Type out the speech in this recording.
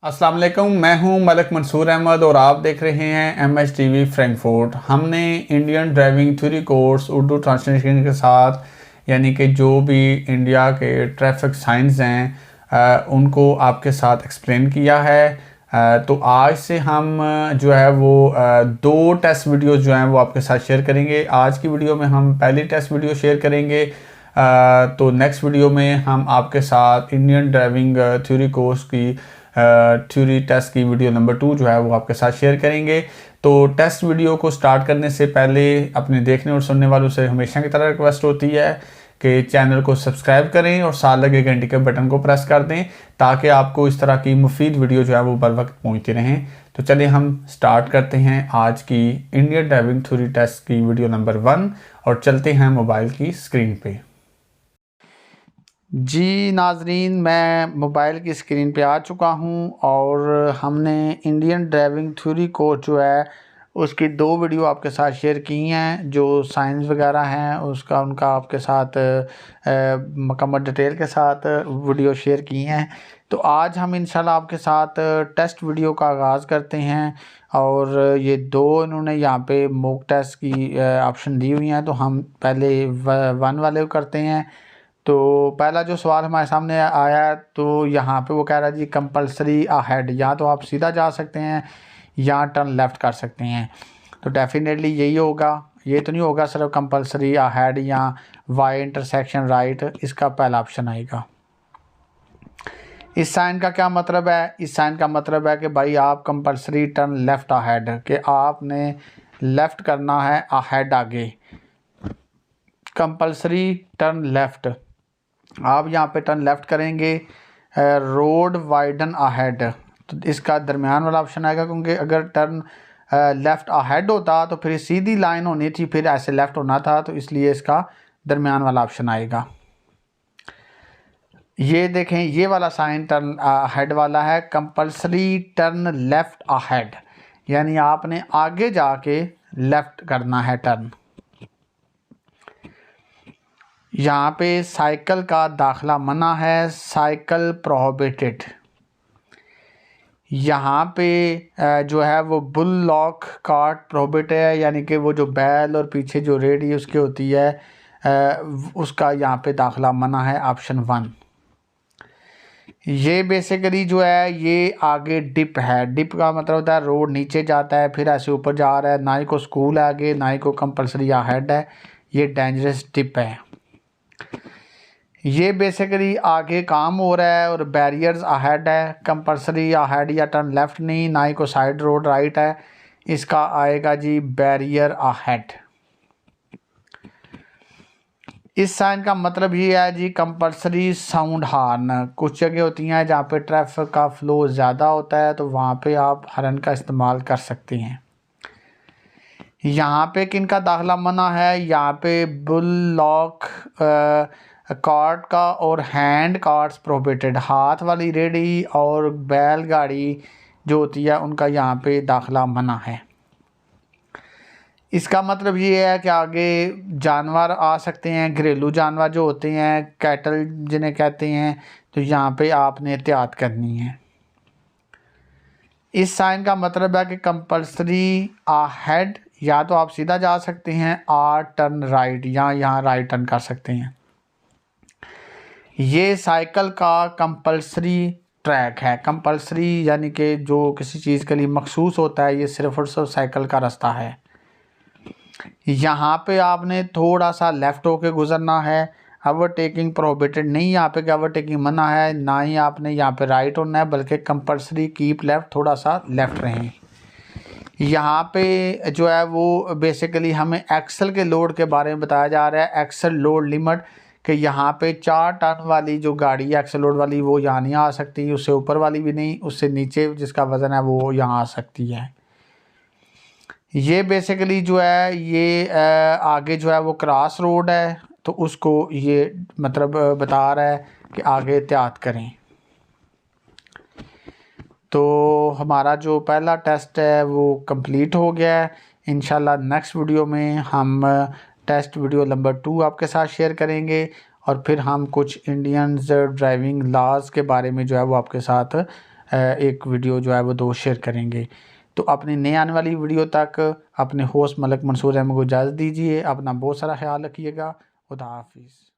अस्सलाम वालेकुम, मैं हूं मलिक मंसूर अहमद और आप देख रहे हैं MHTV फ्रैंकफर्ट। हमने Indian driving theory course Urdu translation के साथ यानी कि जो भी इंडिया के ट्रैफिक साइंस हैं उनको आपके साथ एक्सप्लेन किया है। तो आज से हम जो है वो दो टेस्ट वीडियो जो हैं वो आपके साथ शेयर करेंगे। आज की वीडियो में हम पहली टेस्ट वीडियो शेयर करेंगे। तो नेक्स्ट वीडियो में हम आपके साथ इंडियन ड्राइविंग थ्योरी कोर्स की थ्योरी टेस्ट की वीडियो नंबर 2 जो है वो आपके साथ शेयर करेंगे। तो टेस्ट वीडियो को स्टार्ट करने से पहले अपने देखने और सुनने वालों से हमेशा की तरह रिक्वेस्ट होती है कि चैनल को सब्सक्राइब करें और साथ लगे घंटी के बटन को प्रेस कर दें ताकि आपको इस तरह की मुफीद वीडियो जो है वो बर वक्त पहुँचती रहें। तो चलिए हम स्टार्ट करते हैं आज की इंडियन ड्राइविंग थ्योरी टेस्ट की वीडियो नंबर 1 और चलते हैं मोबाइल की स्क्रीन पे। जी नाजरीन, मैं मोबाइल की स्क्रीन पे आ चुका हूं और हमने इंडियन ड्राइविंग थ्योरी कोर्स जो है उसकी दो वीडियो आपके साथ शेयर की हैं। जो साइंस वगैरह हैं उनका आपके साथ मुकम्मल डिटेल के साथ वीडियो शेयर की हैं। तो आज हम इंशाल्लाह आपके साथ टेस्ट वीडियो का आगाज़ करते हैं और ये दो इन्होंने यहाँ पे मॉक टेस्ट की ऑप्शन दी हुई हैं। तो हम पहले 1 वाले को करते हैं। तो पहला जो सवाल हमारे सामने आया है तो यहाँ पे वो कह रहा है जी कंपलसरी अहेड, या तो आप सीधा जा सकते हैं या टर्न लेफ़्ट कर सकते हैं। तो डेफिनेटली यही होगा, ये तो नहीं होगा सिर्फ कंपलसरी अहेड या वाई इंटरसेक्शन राइट, इसका पहला ऑप्शन आएगा। इस साइन का क्या मतलब है? इस साइन का मतलब है कि भाई आप कंपलसरी टर्न लेफ़्ट अहेड, कि आपने लेफ़्ट करना है अहेड आगे। कंपलसरी टर्न लेफ़्ट, आप यहाँ पे टर्न लेफ़्ट करेंगे। रोड वाइडन अहेड, तो इसका दरमियान वाला ऑप्शन आएगा, क्योंकि अगर टर्न लेफ़्ट अहेड होता तो फिर सीधी लाइन होनी थी, फिर ऐसे लेफ़्ट होना था, तो इसलिए इसका दरमियान वाला ऑप्शन आएगा। ये देखें, ये वाला साइन टर्न अहेड वाला है, कंपलसरी टर्न लेफ़्ट अहेड, यानी आपने आगे जाके लेफ़्ट करना है टर्न। यहाँ पे साइकिल का दाखला मना है, साइकिल प्रोहिबिटेड। यहाँ पे जो है वो बुल लॉक कार्ट प्रोहिबिट है, यानी कि वो जो बैल और पीछे जो रेडी उसकी होती है उसका यहाँ पे दाखला मना है, ऑप्शन 1। ये बेसिकली जो है ये आगे डिप है। डिप का मतलब होता है रोड नीचे जाता है फिर ऐसे ऊपर जा रहा है, ना ही को स्कूल है आगे, ना ही को कंपलसरी हेड है, ये डेंजरस डिप है। ये बेसिकली आगे काम हो रहा है और बैरियर्स अहेड है, कंपलसरी अहेड या टर्न लेफ़्ट नहीं, ना ही को साइड रोड राइट है, इसका आएगा जी बैरियर अहेड। इस साइन का मतलब ये है जी कंपलसरी साउंड हार्न। कुछ जगह होती हैं जहाँ पे ट्रैफिक का फ्लो ज़्यादा होता है तो वहाँ पे आप हॉर्न का इस्तेमाल कर सकते हैं। यहाँ पे किनका दाखला मना है? यहाँ पे बुल लॉक कार्ट का और हैंड कार्ट्स प्रोहिबिटेड, हाथ वाली रेडी और बैलगाड़ी जो होती है उनका यहाँ पे दाखला मना है। इसका मतलब ये है कि आगे जानवर आ सकते हैं, घरेलू जानवर जो होते हैं, कैटल जिन्हें कहते हैं, तो यहाँ पे आपने एहतियात करनी है। इस साइन का मतलब है कि कंपलसरी अहेड, या तो आप सीधा जा सकते हैं आ टर्न राइट, या यहाँ राइट टर्न कर सकते हैं। ये साइकिल का कंपलसरी ट्रैक है। कंपलसरी यानी कि जो किसी चीज़ के लिए मखसूस होता है, ये सिर्फ और सिर्फ साइकिल का रास्ता है। यहाँ पे आपने थोड़ा सा लेफ़्ट होके गुजरना है, ओवरटेकिंग प्रोहिबिटेड नहीं, यहाँ पे ओवरटेकिंग मना है, ना ही आपने यहाँ पे राइट होना है, बल्कि कंपलसरी कीप लेफ़्ट, थोड़ा सा लेफ़्ट रहें। यहाँ पे जो है वो बेसिकली हमें एक्सल के लोड के बारे में बताया जा रहा है, एक्सल लोड लिमिट, कि यहाँ पे 4 टन वाली जो गाड़ी है एक्सल लोड वाली वो यहाँ नहीं आ सकती, उससे ऊपर वाली भी नहीं, उससे नीचे जिसका वज़न है वो यहाँ आ सकती है। ये बेसिकली जो है ये आगे जो है वो क्रॉस रोड है, तो उसको ये मतलब बता रहा है कि आगे एहतियात करें। तो हमारा जो पहला टेस्ट है वो कंप्लीट हो गया है। इंशाल्लाह नेक्स्ट वीडियो में हम टेस्ट वीडियो नंबर 2 आपके साथ शेयर करेंगे और फिर हम कुछ इंडियंस ड्राइविंग लॉज के बारे में जो है वो आपके साथ एक वीडियो जो है वो दोस्त शेयर करेंगे। तो अपनी नए आने वाली वीडियो तक अपने होस्ट मलिक मंसूर अहमद को इजाज़त दीजिए। अपना बहुत सारा ख्याल रखिएगा। खुदा हाफिज़।